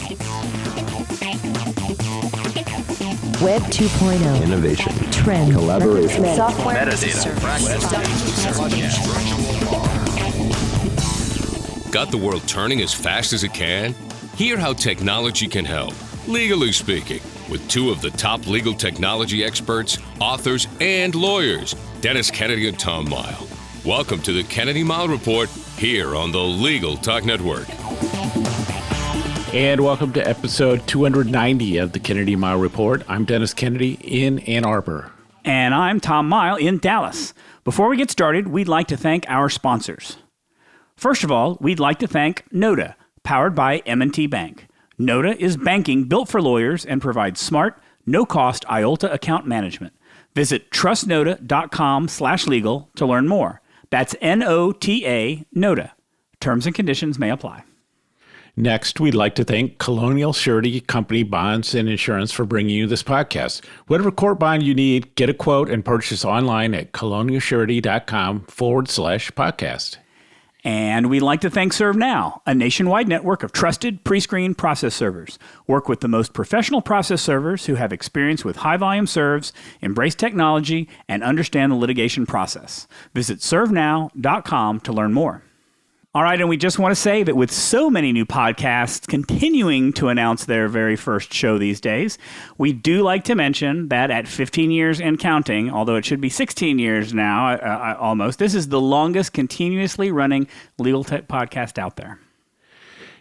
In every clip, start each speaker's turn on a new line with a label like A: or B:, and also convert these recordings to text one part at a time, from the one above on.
A: Web 2.0.
B: Innovation.
A: Trend.
B: Collaboration.
A: Software.
B: Metadata.
C: Got the world turning as fast as it can? Hear how technology can help, legally speaking, with two of the top legal technology experts, authors, and lawyers, Dennis Kennedy and Tom Mile. Welcome to the Kennedy Mile Report here on the Legal Talk Network.
D: And welcome to episode 290 of the Kennedy Mile Report. I'm Dennis Kennedy in Ann Arbor.
E: And I'm Tom Mile in Dallas. Before we get started, we'd like to thank our sponsors. First of all, we'd like to thank Noda, powered by M&T Bank. Noda is banking built for lawyers and provides smart, no-cost IOLTA account management. Visit trustnoda.com/legal to learn more. That's N-O-T-A, Noda. Terms and conditions may apply.
D: Next, we'd like to thank Colonial Surety Company Bonds and Insurance for bringing you this podcast. Whatever court bond you need, get a quote and purchase online at colonialsurety.com/podcast.
E: And we'd like to thank ServeNow, a nationwide network of trusted pre-screened process servers. Work with the most professional process servers who have experience with high-volume serves, embrace technology, and understand the litigation process. Visit servenow.com to learn more. All right, and we just want to say that with so many new podcasts continuing to announce their very first show these days, we do like to mention that at 15 years and counting, although it should be 16 years now, almost, this is the longest continuously running legal tech podcast out there.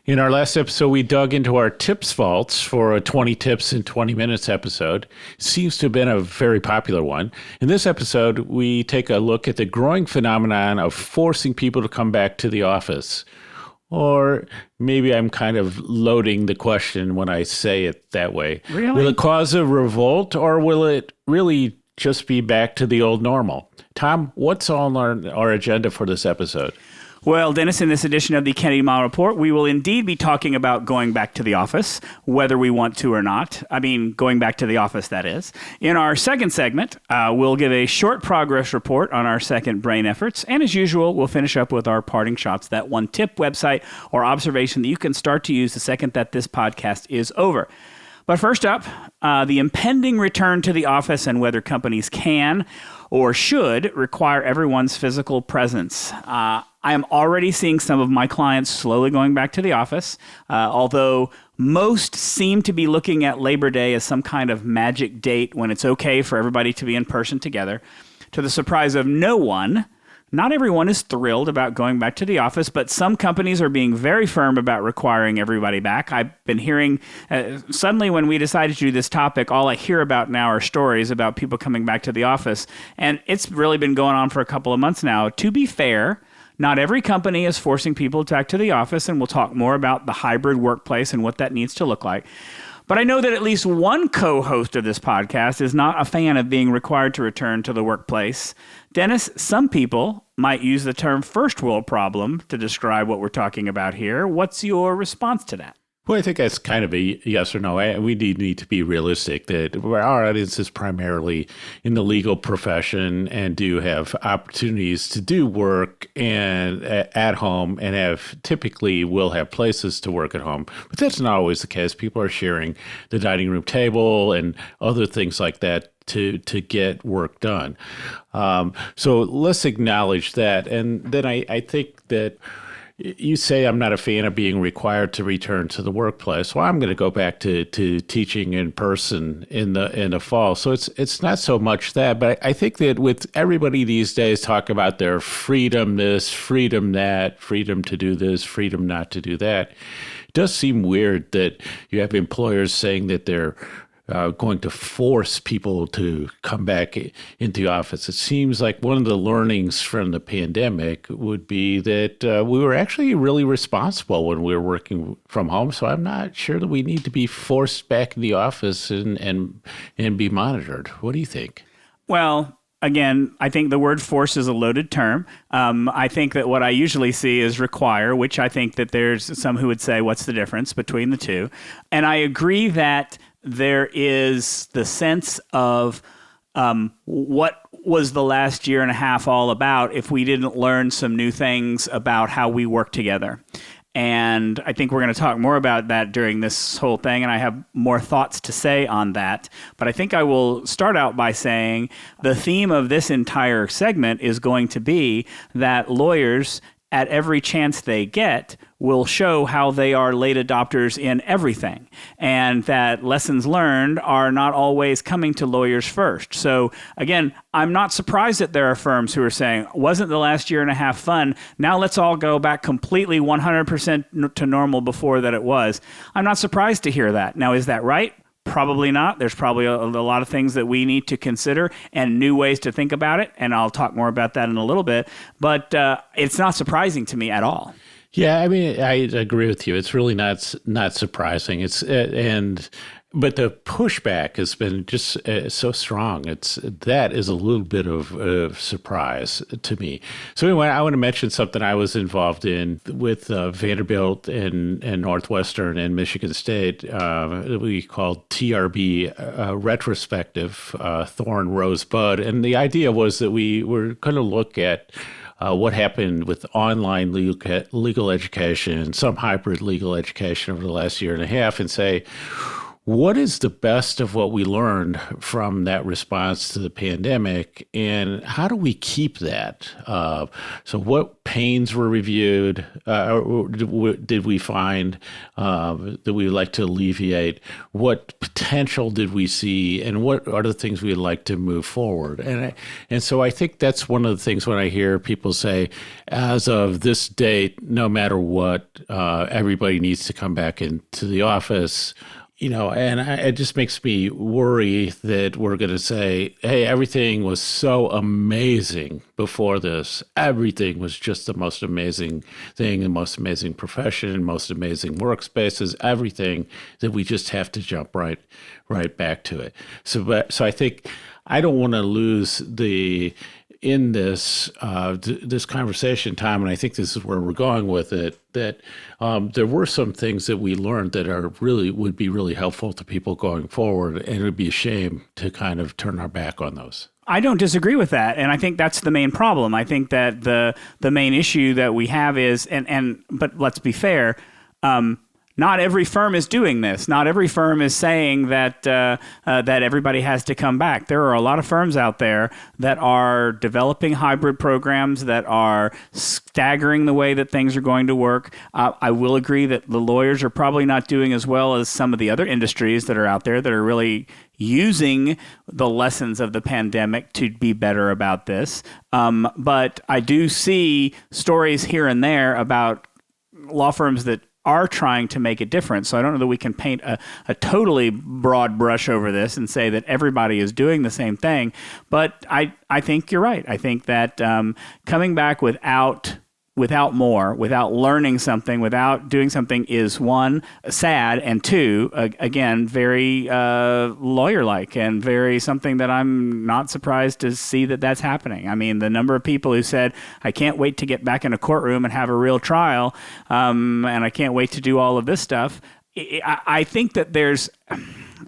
D: In our last episode, we dug into our tips vaults for a 20 tips in 20 minutes episode. It seems to have been a very popular one. In this episode, we take a look at the growing phenomenon of forcing people to come back to the office. Or maybe I'm kind of loading the question when I say it that way.
E: Really?
D: Will it cause a revolt, or will it really just be back to the old normal? Tom, what's on our agenda for this episode?
E: Well, Dennis, in this edition of the Kennedy Mile Report, we will indeed be talking about going back to the office, whether we want to or not. I mean, going back to the office, that is. In our second segment, we'll give a short progress report on our second brain efforts. And as usual, we'll finish up with our parting shots, that one tip, website, or observation that you can start to use the second that this podcast is over. But first up, the impending return to the office and whether companies can or should require everyone's physical presence. I am already seeing some of my clients slowly going back to the office, although most seem to be looking at Labor Day as some kind of magic date when it's okay for everybody to be in person together. To the surprise of no one, not everyone is thrilled about going back to the office, but some companies are being very firm about requiring everybody back. I've been hearing, suddenly when we decided to do this topic, all I hear about now are stories about people coming back to the office, and it's really been going on for a couple of months now. To be fair, not every company is forcing people back to the office, and we'll talk more about the hybrid workplace and what that needs to look like. But I know that at least one co-host of this podcast is not a fan of being required to return to the workplace. Dennis, some people might use the term first world problem to describe what we're talking about here. What's your response to that?
D: Well, I think that's kind of a yes or no. We need to be realistic that our audience is primarily in the legal profession and do have opportunities to do work and at home and typically will have places to work at home. But that's not always the case. People are sharing the dining room table and other things like that to get work done. So let's acknowledge that. And then I think that you say I'm not a fan of being required to return to the workplace. Well, I'm going to go back to teaching in person in the fall. So it's not so much that, but I think that with everybody these days talk about their freedom this, freedom that, freedom to do this, freedom not to do that, it does seem weird that you have employers saying that they're going to force people to come back into the office. It seems like one of the learnings from the pandemic would be that we were actually really responsible when we were working from home. So I'm not sure that we need to be forced back in the office and be monitored. What do you think?
E: Well, again, I think the word force is a loaded term. I think that what I usually see is require, which I think that there's some who would say, what's the difference between the two? And I agree that there is the sense of what was the last year and a half all about if we didn't learn some new things about how we work together. And I think we're going to talk more about that during this whole thing, and I have more thoughts to say on that. But I think I will start out by saying the theme of this entire segment is going to be that lawyers, at every chance they get, will show how they are late adopters in everything, and that lessons learned are not always coming to lawyers first. So again, I'm not surprised that there are firms who are saying, wasn't the last year and a half fun? Now let's all go back completely 100% to normal before that it was. I'm not surprised to hear that. Now, is that right? Probably not. There's probably a lot of things that we need to consider and new ways to think about it, and I'll talk more about that in a little bit. But it's not surprising to me at all.
D: Yeah, I mean, I agree with you. It's really not surprising. But the pushback has been just so strong. That is a little bit of surprise to me. So anyway, I want to mention something I was involved in with Vanderbilt and Northwestern and Michigan State. We called TRB retrospective, Thorn, Rose, Bud. And the idea was that we were going to look at what happened with online legal education, some hybrid legal education over the last year and a half, and say, what is the best of what we learned from that response to the pandemic, and how do we keep that? So what pains were reviewed? Did we find that we would like to alleviate? What potential did we see, and what are the things we'd like to move forward? And so I think that's one of the things when I hear people say, as of this date, no matter what, everybody needs to come back into the office. And it just makes me worry that we're going to say, hey, everything was so amazing before this. Everything was just the most amazing thing, the most amazing profession, most amazing workspaces, everything, that we just have to jump right back to it. So I think I don't want to lose in this conversation, Tom, and I think this is where we're going with it, that there were some things that we learned that would be really helpful to people going forward, and it would be a shame to kind of turn our back on those.
E: I don't disagree with that, and I think that's the main problem. I think that the main issue that we have is, but let's be fair, not every firm is doing this. Not every firm is saying that that everybody has to come back. There are a lot of firms out there that are developing hybrid programs, that are staggering the way that things are going to work. I will agree that the lawyers are probably not doing as well as some of the other industries that are out there that are really using the lessons of the pandemic to be better about this. But I do see stories here and there about law firms that are trying to make a difference. So I don't know that we can paint a totally broad brush over this and say that everybody is doing the same thing. But I think you're right. I think that coming back without more, without learning something, without doing something is, one, sad, and two, again, very lawyer-like and very something that I'm not surprised to see that that's happening. I mean, the number of people who said, I can't wait to get back in a courtroom and have a real trial, and I can't wait to do all of this stuff. I think that there's...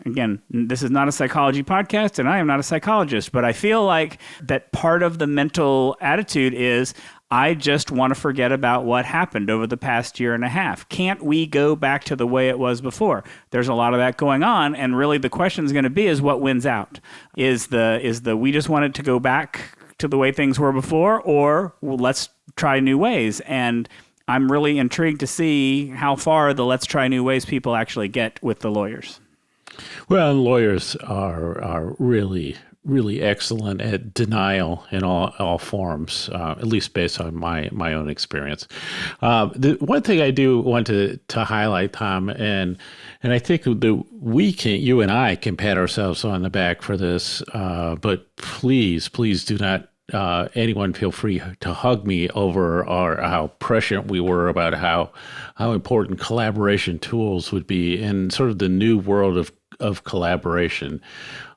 E: Again, this is not a psychology podcast, and I am not a psychologist, but I feel like that part of the mental attitude is, I just want to forget about what happened over the past year and a half. Can't we go back to the way it was before? There's a lot of that going on, and really the question is going to be is what wins out? Is the we just wanted to go back to the way things were before, or let's try new ways? And I'm really intrigued to see how far the let's try new ways people actually get with the lawyers.
D: Well, lawyers are really, really excellent at denial in all forms, at least based on my own experience. The one thing I do want to highlight, Tom, and I think that you and I can pat ourselves on the back for this, but please do not anyone feel free to hug me over how prescient we were about how important collaboration tools would be in sort of the new world of collaboration.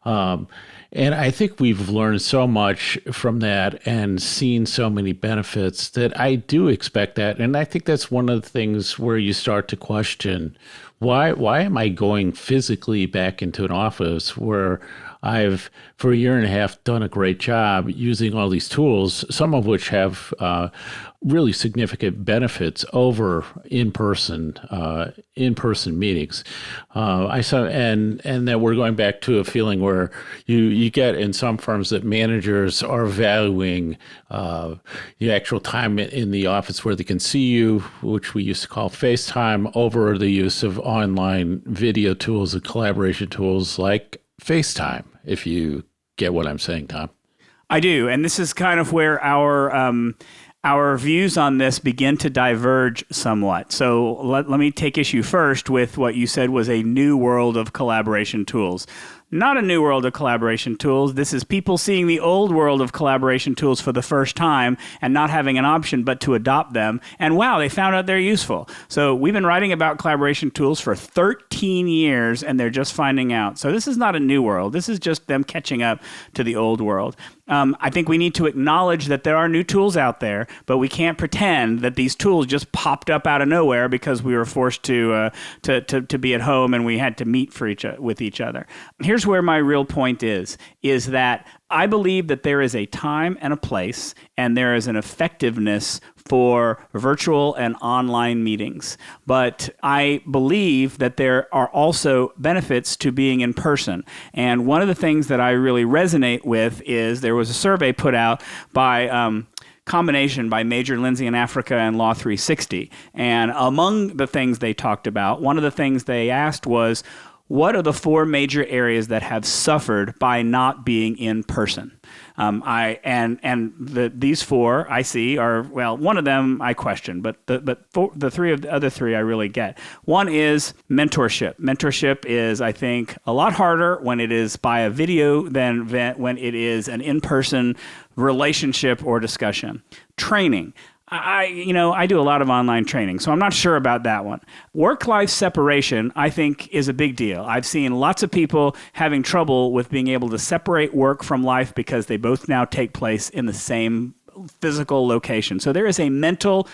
D: And I think we've learned so much from that and seen so many benefits that I do expect that. And I think that's one of the things where you start to question, why am I going physically back into an office where I've, for a year and a half, done a great job using all these tools, some of which have really significant benefits over in-person meetings. I saw, and that we're going back to a feeling where you get in some firms that managers are valuing the actual time in the office where they can see you, which we used to call FaceTime, over the use of online video tools and collaboration tools like FaceTime, if you get what I'm saying, Tom.
E: I do, and this is kind of where our views on this begin to diverge somewhat. So let me take issue first with what you said was a new world of collaboration tools. Not a new world of collaboration tools. This is people seeing the old world of collaboration tools for the first time and not having an option but to adopt them. And wow, they found out they're useful. So we've been writing about collaboration tools for 13 years and they're just finding out. So this is not a new world. This is just them catching up to the old world. I think we need to acknowledge that there are new tools out there, but we can't pretend that these tools just popped up out of nowhere because we were forced to be at home and we had to meet with each other. Here's where my real point is that I believe that there is a time and a place, and there is an effectiveness for virtual and online meetings. But I believe that there are also benefits to being in person. And one of the things that I really resonate with is there was a survey put out by combination by Major Lindsay in Africa and Law 360. And among the things they talked about, one of the things they asked was, what are the 4 major areas that have suffered by not being in person? These 4 I see are, well, one of them I question, but the other three I really get. One is mentorship. Mentorship is, I think, a lot harder when it is by a video than when it is an in-person relationship or discussion. Training. I do a lot of online training, so I'm not sure about that one. Work-life separation, I think, is a big deal. I've seen lots of people having trouble with being able to separate work from life because they both now take place in the same physical location. So there is a mental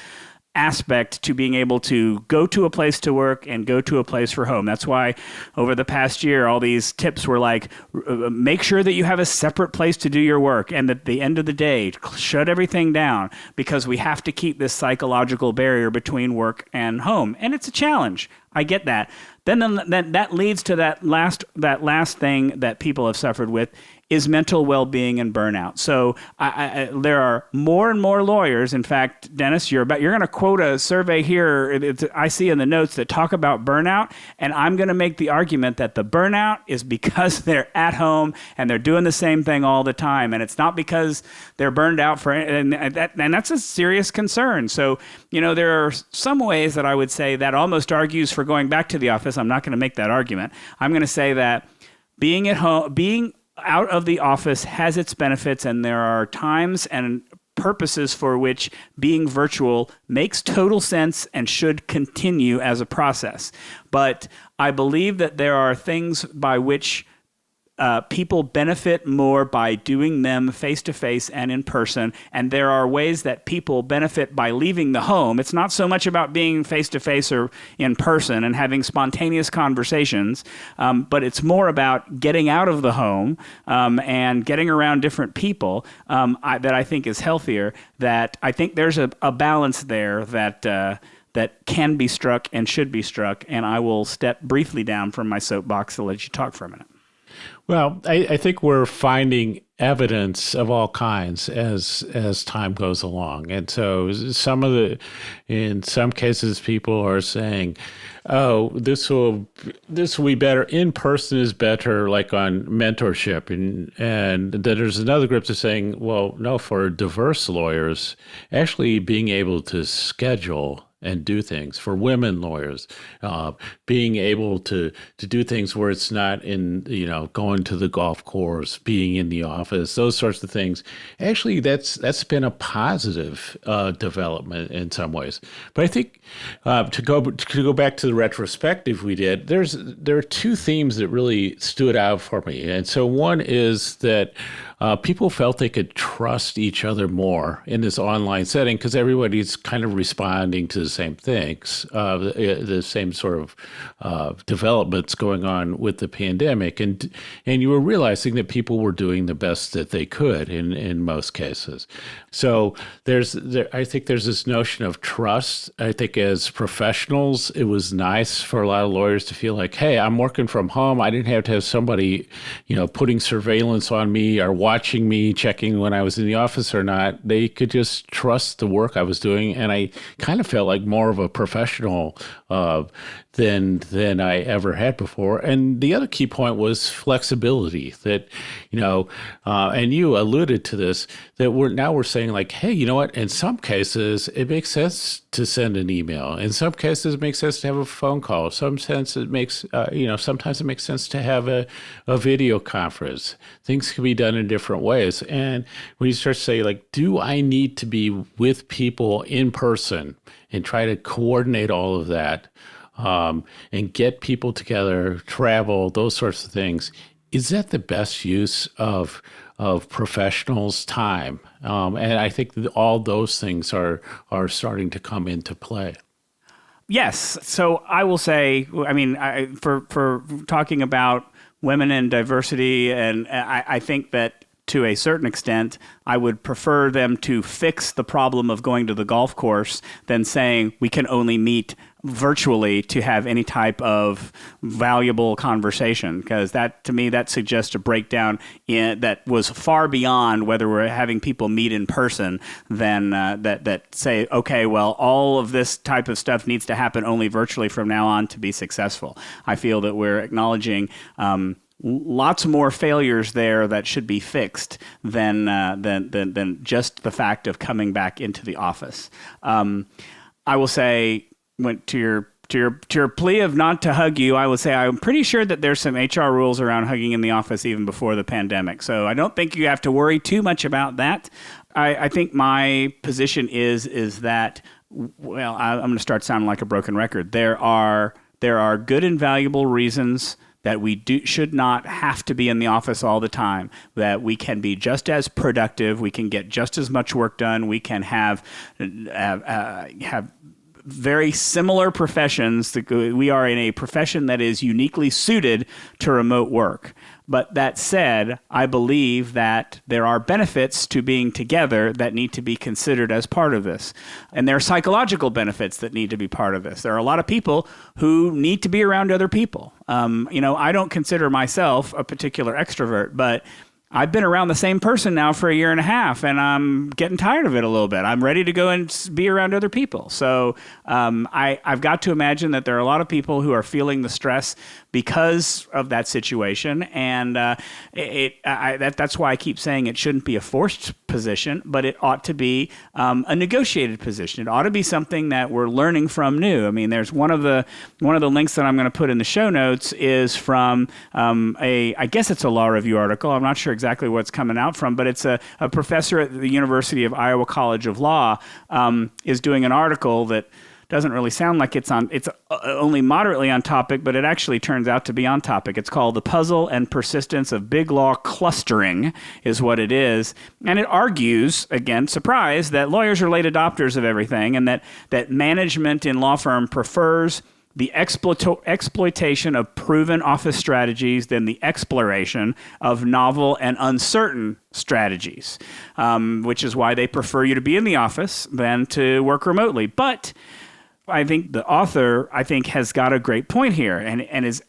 E: aspect to being able to go to a place to work and go to a place for home. That's why over the past year, all these tips were like, make sure that you have a separate place to do your work, and at the end of the day, shut everything down, because we have to keep this psychological barrier between work and home. And it's a challenge. I get that. Then that leads to that last thing that people have suffered with is mental well-being and burnout. So there are more and more lawyers. In fact, Dennis, you're going to quote a survey here I see in the notes that talk about burnout, and I'm going to make the argument that the burnout is because they're at home and they're doing the same thing all the time, and it's not because they're burned out and that's a serious concern. So, there are some ways that I would say that almost argues for going back to the office. I'm not going to make that argument. I'm going to say that being at home, being out of the office has its benefits, and there are times and purposes for which being virtual makes total sense and should continue as a process. But I believe that there are things by which people benefit more by doing them face-to-face and in person, and there are ways that people benefit by leaving the home. It's not so much about being face-to-face or in person and having spontaneous conversations, but it's more about getting out of the home and getting around different people that I think is healthier. That I think there's a balance there that can be struck and should be struck, and I will step briefly down from my soapbox to let you talk for a minute.
D: Well, I think we're finding evidence of all kinds as time goes along. And so in some cases, people are saying, oh, this will be better. In person is better, like on mentorship. And then there's another group that's saying, well, no, for diverse lawyers, actually being able to schedule and do things for women lawyers, being able to do things where it's not in, going to the golf course, being in the office, those sorts of things. Actually, that's been a positive development in some ways. But I think to go back to the retrospective we did, there are 2 themes that really stood out for me. And so one is that people felt they could trust each other more in this online setting because everybody's kind of responding to the same things, the same sort of developments going on with the pandemic, and you were realizing that people were doing the best that they could in most cases. So I think there's this notion of trust. I think as professionals, it was nice for a lot of lawyers to feel like, hey, I'm working from home. I didn't have to have somebody, putting surveillance on me or watching me, checking when I was in the office or not. They could just trust the work I was doing, and I kind of felt like more of a professional than I ever had before. And the other key point was flexibility. That and you alluded to this, that we're saying like, hey, you know what? In some cases, it makes sense to send an email. In some cases, it makes sense to have a phone call. Sometimes it makes sense to have a video conference. Things can be done in different ways. And when you start to say like, do I need to be with people in person and try to coordinate all of that, and get people together, travel, those sorts of things, is that the best use of professionals' time? And I think that all those things are starting to come into play.
E: Yes. So I will say, for talking about women and diversity, and I think that to a certain extent, I would prefer them to fix the problem of going to the golf course than saying we can only meet virtually to have any type of valuable conversation, because that, to me, that suggests a breakdown that was far beyond whether we're having people meet in person than that say, okay, well, all of this type of stuff needs to happen only virtually from now on to be successful. I feel that we're acknowledging lots more failures there that should be fixed than just the fact of coming back into the office. I will say, to your plea of not to hug you, I would say I'm pretty sure that there's some HR rules around hugging in the office even before the pandemic. So I don't think you have to worry too much about that. I think my position is that, well, I'm going to start sounding like a broken record. There are good and valuable reasons that we should not have to be in the office all the time, that we can be just as productive, we can get just as much work done, we can have very similar professions. We are in a profession that is uniquely suited to remote work. But that said, I believe that there are benefits to being together that need to be considered as part of this. And there are psychological benefits that need to be part of this. There are a lot of people who need to be around other people. I don't consider myself a particular extrovert, but I've been around the same person now for a year and a half, and I'm getting tired of it a little bit. I'm ready to go and be around other people. So I've got to imagine that there are a lot of people who are feeling the stress because of that situation, and that's why I keep saying it shouldn't be a forced position, but it ought to be a negotiated position. It ought to be something that we're learning from new. I mean, there's one of the links that I'm going to put in the show notes is from I guess it's a law review article. I'm not sure exactly what it's coming out from, but it's a professor at the University of Iowa College of Law is doing an article that doesn't really sound like it's only moderately on topic, but it actually turns out to be on topic. It's called The Puzzle and Persistence of Big Law Clustering is what it is. And it argues, again, surprise, that lawyers are late adopters of everything, and that management in law firm prefers the exploitation of proven office strategies than the exploration of novel and uncertain strategies, which is why they prefer you to be in the office than to work remotely. But I think the author, has got a great point here, and is,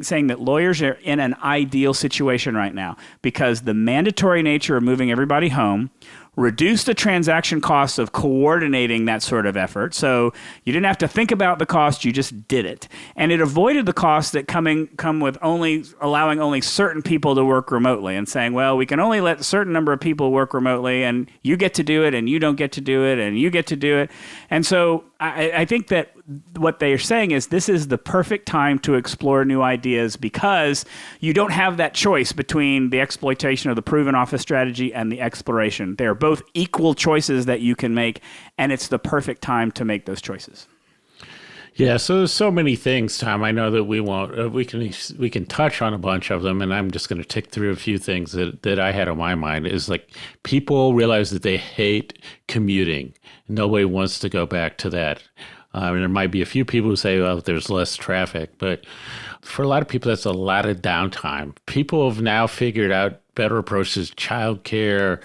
E: saying that lawyers are in an ideal situation right now because the mandatory nature of moving everybody home reduce the transaction costs of coordinating that sort of effort. So you didn't have to think about the cost, you just did it. And it avoided the costs that come with allowing only certain people to work remotely and saying, well, we can only let a certain number of people work remotely, and you get to do it, and you don't get to do it, and you get to do it. And so I think that what they are saying is this is the perfect time to explore new ideas because you don't have that choice between the exploitation of the proven office strategy and the exploration. They are both equal choices that you can make, and it's the perfect time to make those choices.
D: Yeah, so there's so many things, Tom. I know that we won't. We can touch on a bunch of them, and I'm just going to tick through a few things that I had on my mind. Is like people realize that they hate commuting. Nobody wants to go back to that. There might be a few people who say, "Well, there's less traffic," but for a lot of people, that's a lot of downtime. People have now figured out better approaches: childcare,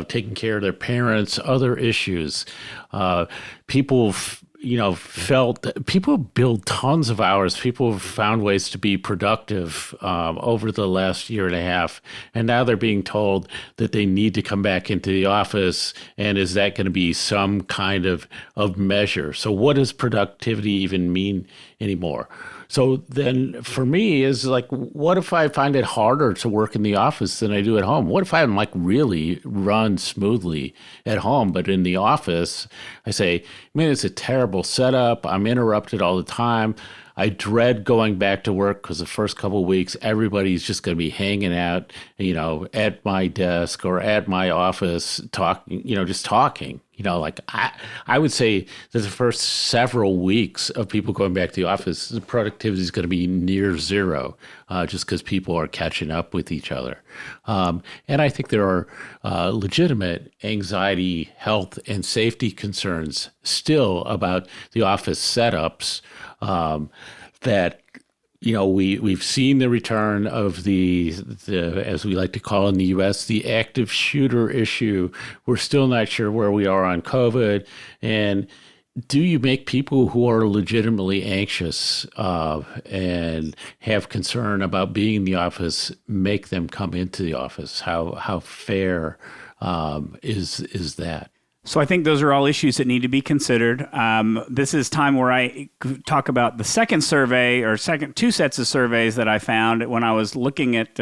D: taking care of their parents, other issues. People felt that people build tons of hours. People have found ways to be productive over the last year and a half. And now they're being told that they need to come back into the office. And is that going to be some kind of measure? So what does productivity even mean anymore? So then for me is like, what if I find it harder to work in the office than I do at home? What if I'm like really run smoothly at home, but in the office, I say, man, it's a terrible setup. I'm interrupted all the time. I dread going back to work because the first couple of weeks, everybody's just going to be hanging out, at my desk or at my office, just talking. Like I would say that the first several weeks of people going back to the office, the productivity is going to be near zero, just because people are catching up with each other. And I think there are legitimate anxiety, health, and safety concerns still about the office setups that. We've seen the return of the as we like to call in the U.S., the active shooter issue. We're still not sure where we are on COVID. And do you make people who are legitimately anxious and have concern about being in the office, make them come into the office? How fair is that?
E: So I think those are all issues that need to be considered. This is time where I talk about the second survey or two sets of surveys that I found when I was looking at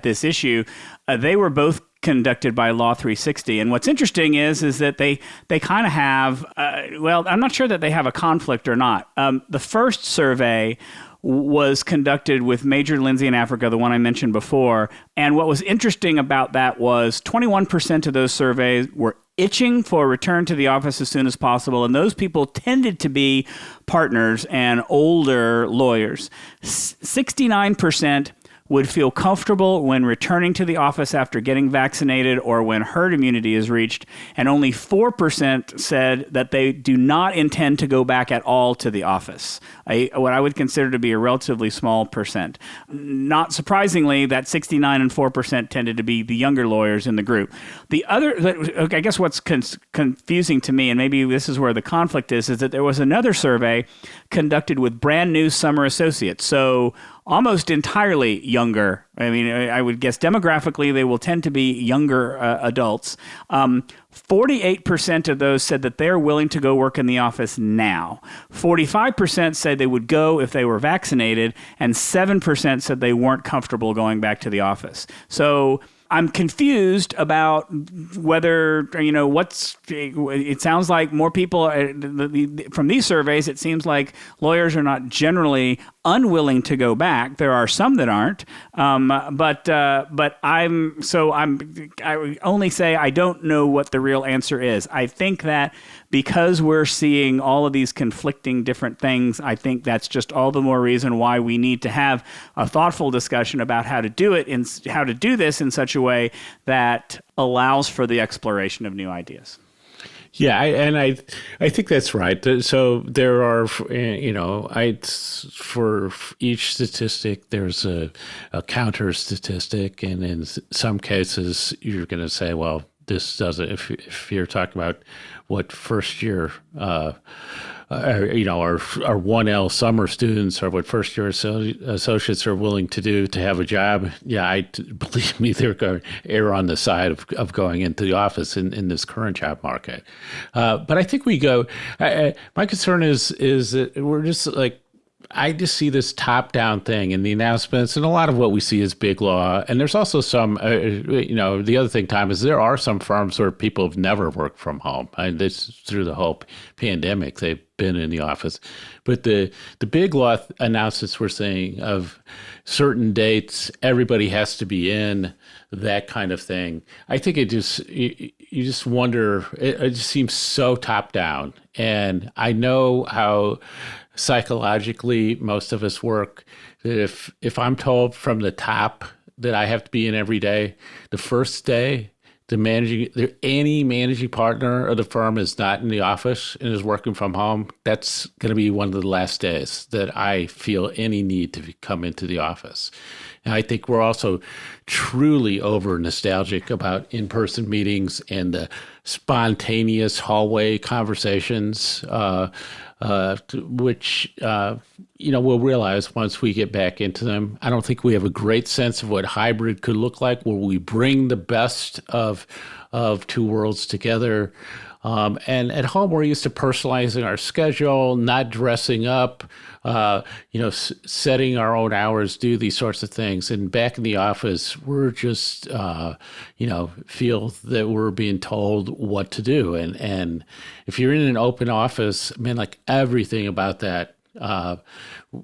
E: this issue. They were both conducted by Law 360. And what's interesting is that they kind of have, I'm not sure that they have a conflict or not. The first survey was conducted with Major Lindsay in Africa, the one I mentioned before. And what was interesting about that was 21% of those surveys were itching for a return to the office as soon as possible. And those people tended to be partners and older lawyers. 69% would feel comfortable when returning to the office after getting vaccinated or when herd immunity is reached, and only 4% said that they do not intend to go back at all to the office, what I would consider to be a relatively small percent. Not surprisingly, that 69 and 4% tended to be the younger lawyers in the group. The other, I guess what's confusing to me, and maybe this is where the conflict is that there was another survey conducted with brand new summer associates. So almost entirely younger. I mean, I would guess demographically they will tend to be younger adults. 48% of those said that they're willing to go work in the office now. 45% said they would go if they were vaccinated, and 7% said they weren't comfortable going back to the office. So I'm confused about whether, it sounds like more people, from these surveys, it seems like lawyers are not generally unwilling to go back. There are some that aren't, but I would only say I don't know what the real answer is. I think that because we're seeing all of these conflicting different things, I think that's just all the more reason why we need to have a thoughtful discussion about how to do it and how to do this in such a way that allows for the exploration of new ideas.
D: Yeah, I think that's right. So there are, for each statistic, there's a counter statistic, and in some cases, you're going to say, well, this doesn't. If you're talking about what first year, our 1L summer students or what first year associates are willing to do to have a job, believe me, they're going to err on the side of going into the office in this current job market. But I think we go. My concern is that we're just like. I just see this top-down thing in the announcements, and a lot of what we see is big law. And there's also some, the other thing, Tom, is there are some firms where people have never worked from home. And this through the whole pandemic, they've been in the office. But the big law announcements we're saying of certain dates, everybody has to be in, that kind of thing. I think you just wonder, it just seems so top down. And I know how psychologically most of us work, that if I'm told from the top that I have to be in every day, the first day, any managing partner of the firm is not in the office and is working from home, that's going to be one of the last days that I feel any need to come into the office. And I think we're also truly over nostalgic about in-person meetings and the spontaneous hallway conversations, which we'll realize once we get back into them. I don't think we have a great sense of what hybrid could look like, where we bring the best of two worlds together. And at home, we're used to personalizing our schedule, not dressing up, setting our own hours, do these sorts of things. And back in the office, we're just, feel that we're being told what to do. And if you're in an open office, man, like everything about that,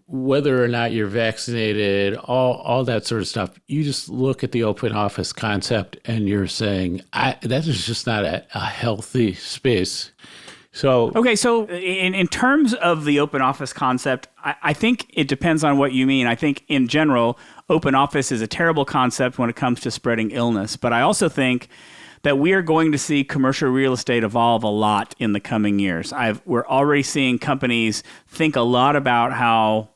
D: whether or not you're vaccinated, all that sort of stuff, you just look at the open office concept and you're saying, that is just not a healthy space. So
E: in terms of the open office concept, I think it depends on what you mean. I think in general, open office is a terrible concept when it comes to spreading illness. But I also think that we are going to see commercial real estate evolve a lot in the coming years. We're already seeing companies think a lot about how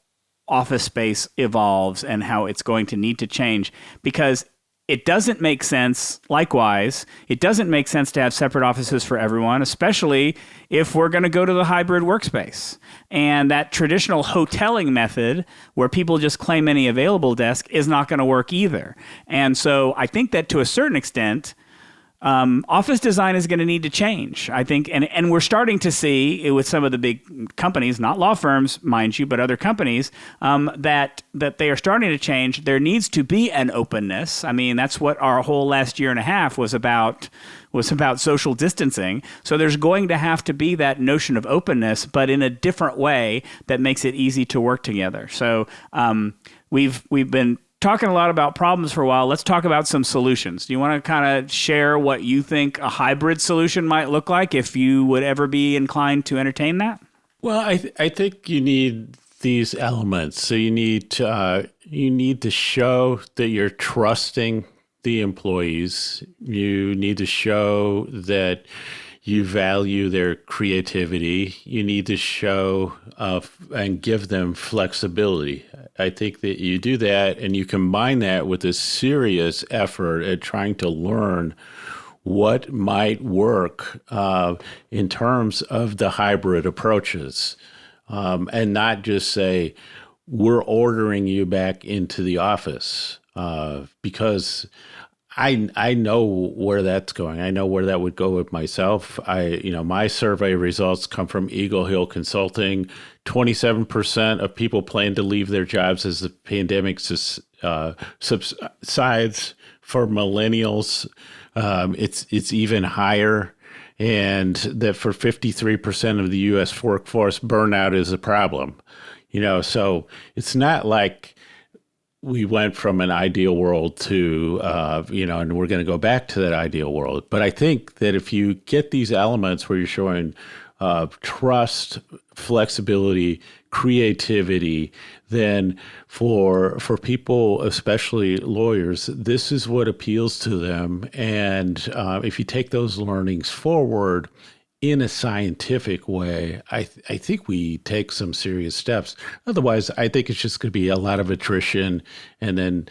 E: office space evolves and how it's going to need to change, because it doesn't make sense. Likewise, it doesn't make sense to have separate offices for everyone, especially if we're going to go to the hybrid workspace. And that traditional hoteling method where people just claim any available desk is not going to work either. And so I think that to a certain extent, office design is going to need to change, I think, and we're starting to see it with some of the big companies, not law firms, mind you, but other companies, that they are starting to change. There needs to be an openness. I mean, that's what our whole last year and a half was about social distancing. So there's going to have to be that notion of openness, but in a different way that makes it easy to work together. So we've been talking a lot about problems for a while. Let's talk about some solutions. Do you want to kind of share what you think a hybrid solution might look like, if you would ever be inclined to entertain that?
D: Well, I think you need these elements. So you need to show that you're trusting the employees. You need to show that you value their creativity. You need to show and give them flexibility. I think that you do that and you combine that with a serious effort at trying to learn what might work in terms of the hybrid approaches, and not just say, we're ordering you back into the office, because I know where that's going. I know where that would go with myself. My survey results come from Eagle Hill Consulting. 27% of people plan to leave their jobs as the pandemic subsides. For millennials, it's even higher. And that for 53% of the U.S. workforce, burnout is a problem. So it's not like we went from an ideal world to, and we're going to go back to that ideal world. But I think that if you get these elements where you're showing trust, flexibility, creativity, then for people, especially lawyers, this is what appeals to them. And if you take those learnings forward in a scientific way, I think we take some serious steps. Otherwise, I think it's just going to be a lot of attrition, and then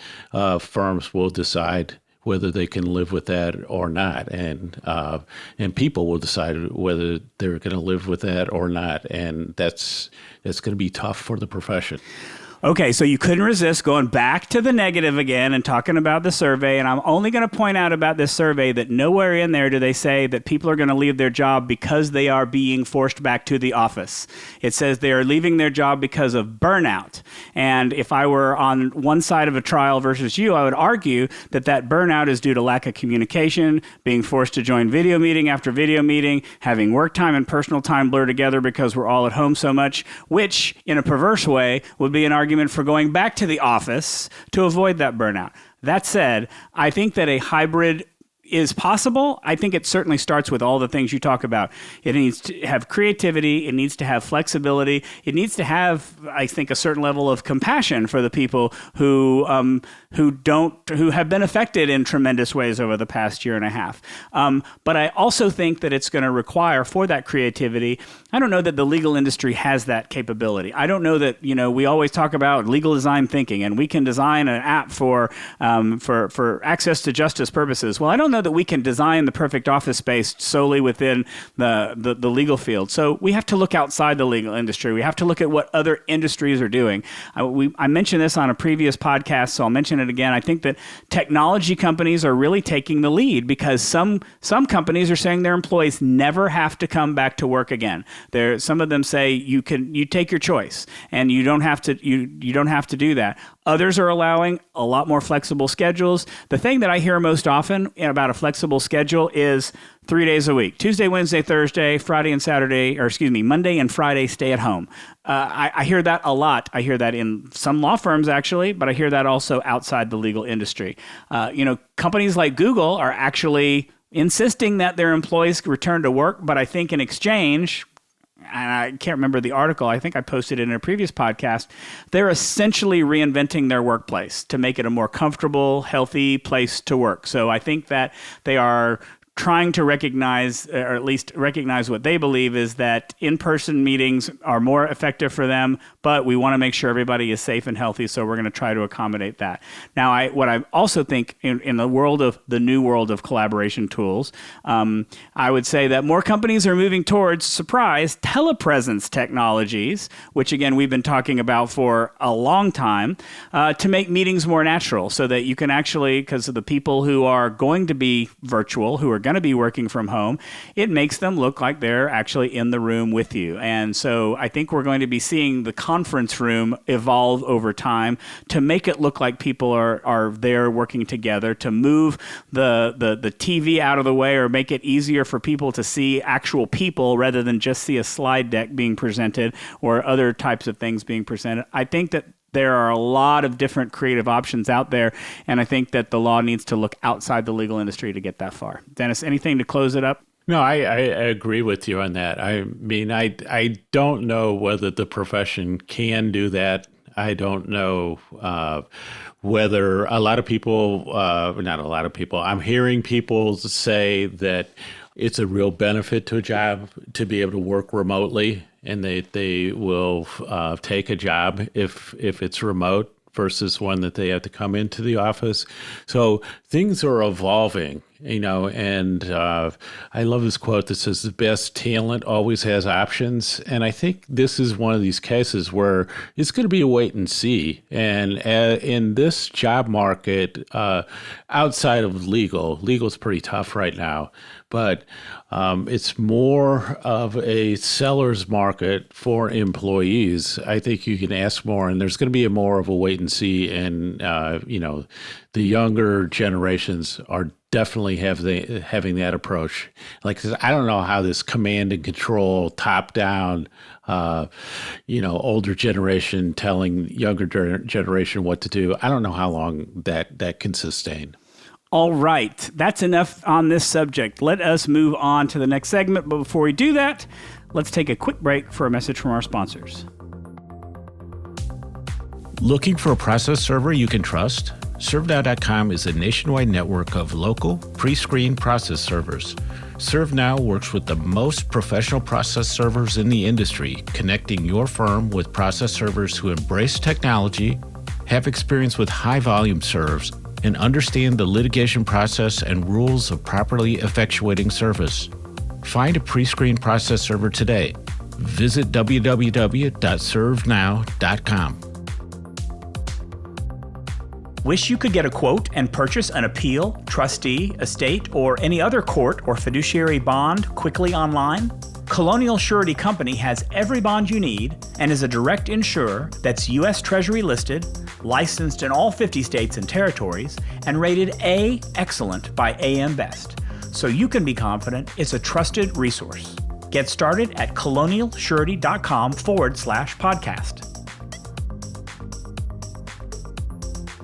D: firms will decide whether they can live with that or not, and people will decide whether they're going to live with that or not, and that's going to be tough for the profession.
E: Okay, so you couldn't resist going back to the negative again and talking about the survey. And I'm only going to point out about this survey that nowhere in there do they say that people are going to leave their job because they are being forced back to the office. It says they are leaving their job because of burnout. And if I were on one side of a trial versus you, I would argue that that burnout is due to lack of communication, being forced to join video meeting after video meeting, having work time and personal time blur together because we're all at home so much, which in a perverse way would be an argument for going back to the office to avoid that burnout. That said, I think that a hybrid is possible. I think it certainly starts with all the things you talk about. It needs to have creativity. It needs to have flexibility. It needs to have, I think, a certain level of compassion for the people who have been affected in tremendous ways over the past year and a half. But I also think that it's going to require, for that creativity, I don't know that the legal industry has that capability. I don't know that, we always talk about legal design thinking, and we can design an app for access to justice purposes. Well, I don't know that we can design the perfect office space solely within the legal field. So we have to look outside the legal industry. We have to look at what other industries are doing. I mentioned this on a previous podcast, so I'll mention it again. I think that technology companies are really taking the lead because some companies are saying their employees never have to come back to work again. Some of them say you take your choice and you don't have to do that. Others are allowing a lot more flexible schedules. The thing that I hear most often about a flexible schedule is 3 days a week: Tuesday, Wednesday, Thursday, Friday and Saturday, Monday and Friday, stay at home. I hear that a lot. I hear that in some law firms, actually, but I hear that also outside the legal industry. Companies like Google are actually insisting that their employees return to work, but I think in exchange, and I can't remember the article, I think I posted it in a previous podcast, they're essentially reinventing their workplace to make it a more comfortable, healthy place to work. So I think that they are trying to recognize, or at least recognize what they believe is that in-person meetings are more effective for them, but we want to make sure everybody is safe and healthy, so we're going to try to accommodate that. Now, what I also think in the new world of collaboration tools, I would say that more companies are moving towards, surprise, telepresence technologies, which again, we've been talking about for a long time, to make meetings more natural so that you can actually, because of the people who are going to be virtual, who are going to be working from home, it makes them look like they're actually in the room with you. And so I think we're going to be seeing the conference room evolve over time to make it look like people are there working together, to move the TV out of the way or make it easier for people to see actual people rather than just see a slide deck being presented or other types of things being presented. I think that there are a lot of different creative options out there, and I think that the law needs to look outside the legal industry to get that far. Dennis, anything to close it up?
D: No, I agree with you on that. I mean, I don't know whether the profession can do that. I don't know whether a lot of people, not a lot of people, I'm hearing people say that it's a real benefit to a job to be able to work remotely, and they will take a job if it's remote versus one that they have to come into the office. So things are evolving, and I love this quote that says the best talent always has options. And I think this is one of these cases where it's going to be a wait and see. And in this job market, outside of legal's pretty tough right now, but it's more of a seller's market for employees. I think you can ask more, and there's going to be more of a wait and see. And, the younger generations are definitely having that approach. Like, I don't know how this command and control, top down, older generation telling younger generation what to do. I don't know how long that can sustain.
E: All right, that's enough on this subject. Let us move on to the next segment. But before we do that, let's take a quick break for a message from our sponsors.
D: Looking for a process server you can trust? ServeNow.com is a nationwide network of local, pre-screened process servers. ServeNow works with the most professional process servers in the industry, connecting your firm with process servers who embrace technology, have experience with high-volume serves, and understand the litigation process and rules of properly effectuating service. Find a pre-screened process server today. Visit www.servenow.com.
E: Wish you could get a quote and purchase an appeal, trustee, estate, or any other court or fiduciary bond quickly online? Colonial Surety Company has every bond you need and is a direct insurer that's U.S. Treasury listed, licensed in all 50 states and territories, and rated A Excellent by AM Best. So you can be confident it's a trusted resource. Get started at colonialsurety.com/podcast.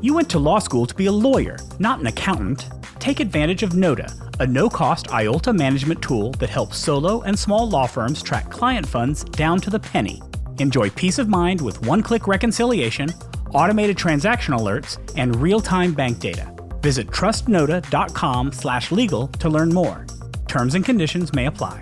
E: You went to law school to be a lawyer, not an accountant. Take advantage of Noda, a no-cost IOLTA management tool that helps solo and small law firms track client funds down to the penny. Enjoy peace of mind with one-click reconciliation, automated transaction alerts, and real-time bank data. Visit trustnoda.com/legal to learn more. Terms and conditions may apply.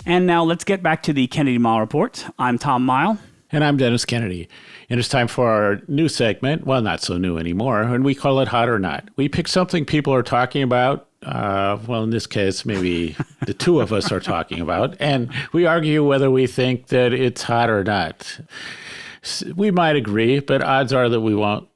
E: And now let's get back to the Kennedy Mile Report. I'm Tom Mile.
D: And I'm Dennis Kennedy. And it's time for our new segment. Well, not so new anymore. And we call it Hot or Not. We pick something people are talking about. Well, in this case, maybe the two of us are talking about. And we argue whether we think that it's hot or not. We might agree, but odds are that we won't.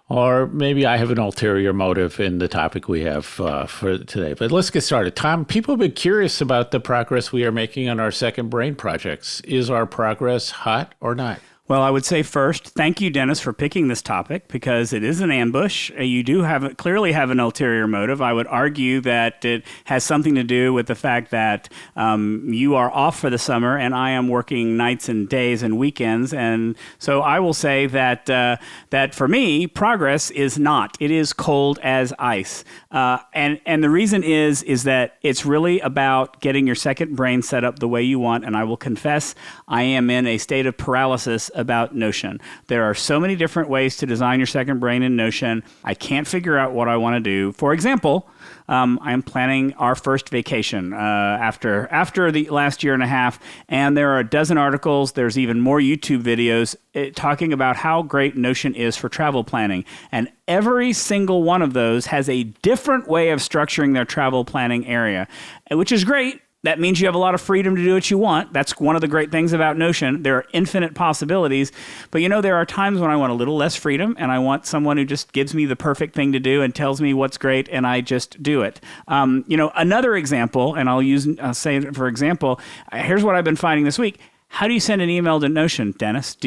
D: Or maybe I have an ulterior motive in the topic we have for today. But let's get started. Tom, people have been curious about the progress we are making on our second brain projects. Is our progress hot or not?
E: Well, I would say first, thank you, Dennis, for picking this topic because it is an ambush. You do clearly have an ulterior motive. I would argue that it has something to do with the fact that you are off for the summer and I am working nights and days and weekends. And so I will say that that for me, progress is not. It is cold as ice. And the reason is that it's really about getting your second brain set up the way you want. And I will confess, I am in a state of paralysis about Notion. There are so many different ways to design your second brain in Notion. I can't figure out what I want to do. For example, I'm planning our first vacation after the last year and a half, and there are a dozen articles. There's even more YouTube videos talking about how great Notion is for travel planning. And every single one of those has a different way of structuring their travel planning area, which is great. That means you have a lot of freedom to do what you want. That's one of the great things about Notion. There are infinite possibilities. But, there are times when I want a little less freedom and I want someone who just gives me the perfect thing to do and tells me what's great and I just do it. Another example, and I'll say it for example, here's what I've been finding this week. How do you send an email to Notion, Dennis?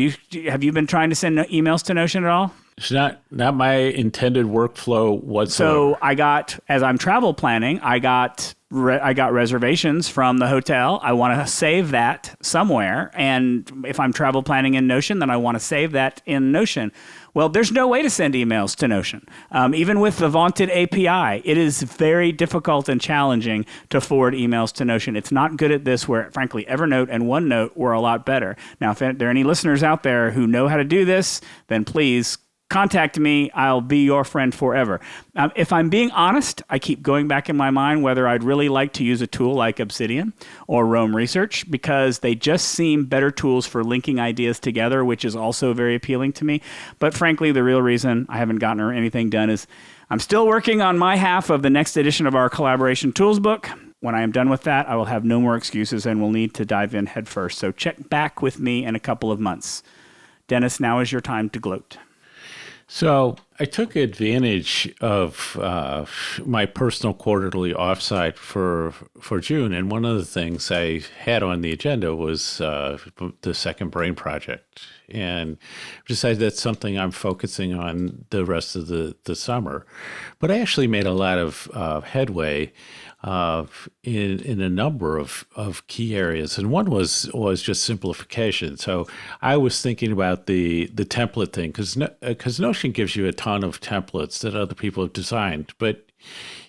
E: Have you been trying to send emails to Notion at all?
D: It's not my intended workflow whatsoever.
E: So as I'm travel planning, I got reservations from the hotel. I want to save that somewhere. And if I'm travel planning in Notion, then I want to save that in Notion. Well, there's no way to send emails to Notion. Even with the vaunted API, it is very difficult and challenging to forward emails to Notion. It's not good at this, where, frankly, Evernote and OneNote were a lot better. Now, if there are any listeners out there who know how to do this, then please contact me. I'll be your friend forever. If I'm being honest, I keep going back in my mind whether I'd really like to use a tool like Obsidian or Rome Research, because they just seem better tools for linking ideas together, which is also very appealing to me. But frankly, the real reason I haven't gotten anything done is I'm still working on my half of the next edition of our collaboration tools book. When I am done with that, I will have no more excuses and will need to dive in head first. So check back with me in a couple of months. Dennis, now is your time to gloat.
D: So I took advantage of my personal quarterly offsite for June, and one of the things I had on the agenda was the Second Brain Project, and decided that's something I'm focusing on the rest of the summer. But I actually made a lot of headway in a number of key areas, and one was just simplification. So I was thinking about the template thing, because Notion gives you a ton of templates that other people have designed, but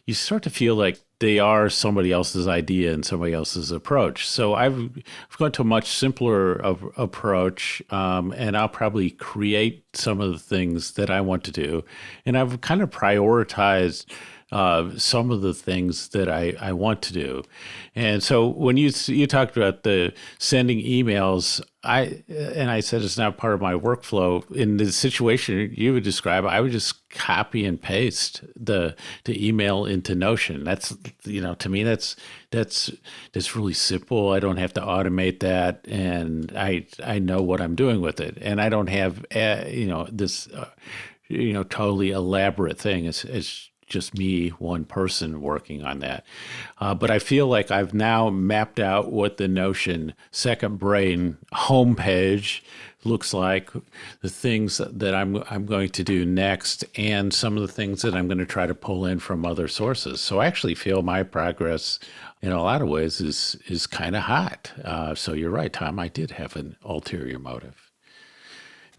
D: you start to feel like they are somebody else's idea and somebody else's approach. So I've gone to a much simpler approach, and I'll probably create some of the things that I want to do, and I've kind of prioritized some of the things that I want to do. And so when you talked about the sending emails, I said it's not part of my workflow. In the situation you would describe, I would just copy and paste the email into Notion. That's, to me, that's really simple. I don't have to automate that, and I know what I'm doing with it, and I don't have this totally elaborate thing. It's just me, one person working on that. But I feel like I've now mapped out what the Notion Second Brain homepage looks like, the things that I'm going to do next, and some of the things that I'm going to try to pull in from other sources. So I actually feel my progress in a lot of ways is kind of hot. So you're right, Tom, I did have an ulterior motive.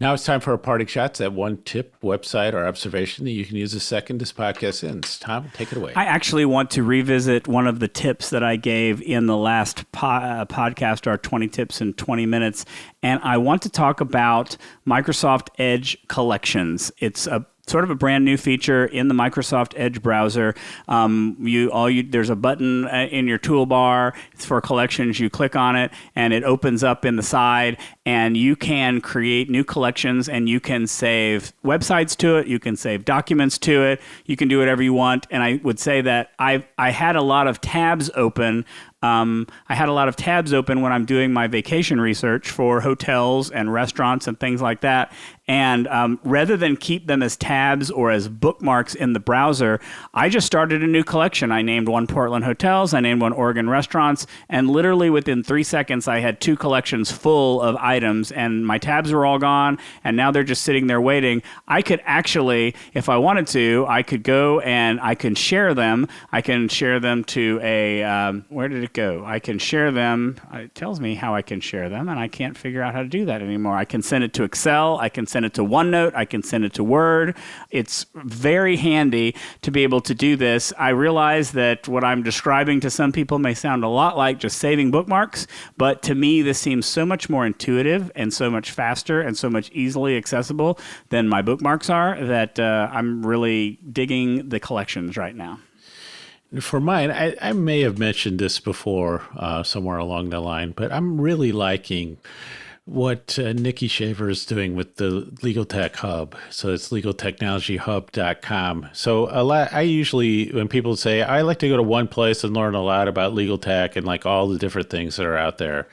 D: Now it's time for our parting shots. That one tip, website, or observation that you can use a second this podcast ends. Tom, take it away.
E: I actually want to revisit one of the tips that I gave in the last podcast, our 20 tips in 20 minutes. And I want to talk about Microsoft Edge collections. It's a sort of a brand new feature in the Microsoft Edge browser. There's a button in your toolbar. It's for collections. You click on it, and it opens up in the side, and you can create new collections, and you can save websites to it. You can save documents to it. You can do whatever you want. And I would say that I had a lot of tabs open. I had a lot of tabs open when I'm doing my vacation research for hotels and restaurants and things like that. And rather than keep them as tabs or as bookmarks in the browser, I just started a new collection. I named one Portland Hotels, I named one Oregon Restaurants, and literally within 3 seconds, I had 2 collections full of items, and my tabs were all gone, and now they're just sitting there waiting. I could actually, if I wanted to, I could go and I can share them. I can share them to a, where did it go? I can share them. It tells me how I can share them, and I can't figure out how to do that anymore. I can send it to Excel. I can send it to OneNote. I can send it to Word. It's very handy to be able to do this. I realize that what I'm describing to some people may sound a lot like just saving bookmarks, but to me, this seems so much more intuitive and so much faster and so much easily accessible than my bookmarks are that I'm really digging the collections right now.
D: For mine, I may have mentioned this before somewhere along the line, but I'm really liking what Nikki Shaver is doing with the Legal Tech Hub. So it's legaltechnologyhub.com. So I usually, when people say, I like to go to one place and learn a lot about legal tech and like all the different things that are out there.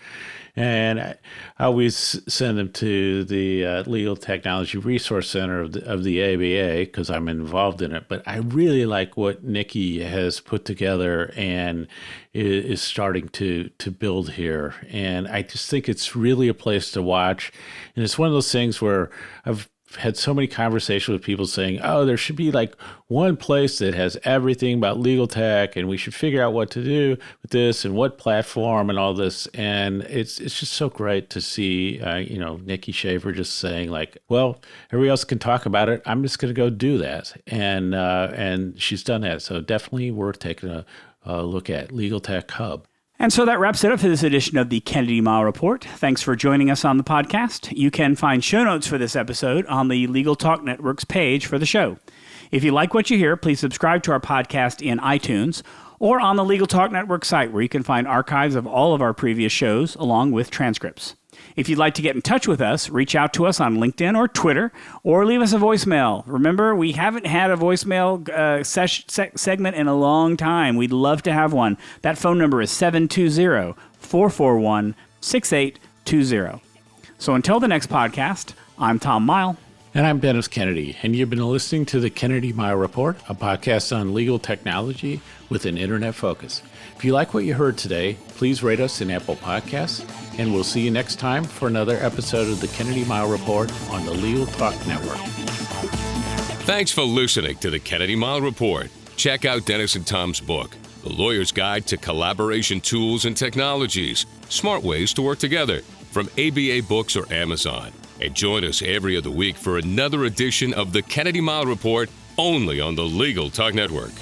D: And I always send them to the Legal Technology Resource Center of the ABA because I'm involved in it. But I really like what Nikki has put together and is starting to build here. And I just think it's really a place to watch. And it's one of those things where I've had so many conversations with people saying, oh, there should be like one place that has everything about legal tech, and we should figure out what to do with this and what platform and all this. And it's just so great to see, Nikki Shaver just saying like, well, everybody else can talk about it. I'm just going to go do that. And she's done that. So definitely worth taking a look at Legal Tech Hub.
E: And so that wraps it up for this edition of the Kennedy Mile Report. Thanks for joining us on the podcast. You can find show notes for this episode on the Legal Talk Network's page for the show. If you like what you hear, please subscribe to our podcast in iTunes or on the Legal Talk Network site, where you can find archives of all of our previous shows along with transcripts. If you'd like to get in touch with us, reach out to us on LinkedIn or Twitter, or leave us a voicemail. Remember, we haven't had a voicemail segment in a long time. We'd love to have one. That phone number is 720-441-6820. So until the next podcast, I'm Tom Mile.
D: And I'm Dennis Kennedy, and you've been listening to the Kennedy Mile Report, a podcast on legal technology with an internet focus. If you like what you heard today, please rate us in Apple Podcasts, and we'll see you next time for another episode of the Kennedy Mile Report on the Legal Talk Network.
C: Thanks for listening to the Kennedy Mile Report. Check out Dennis and Tom's book, The Lawyer's Guide to Collaboration Tools and Technologies, Smart Ways to Work Together, from ABA Books or Amazon. And join us every other week for another edition of the Kennedy Mile Report, only on the Legal Talk Network.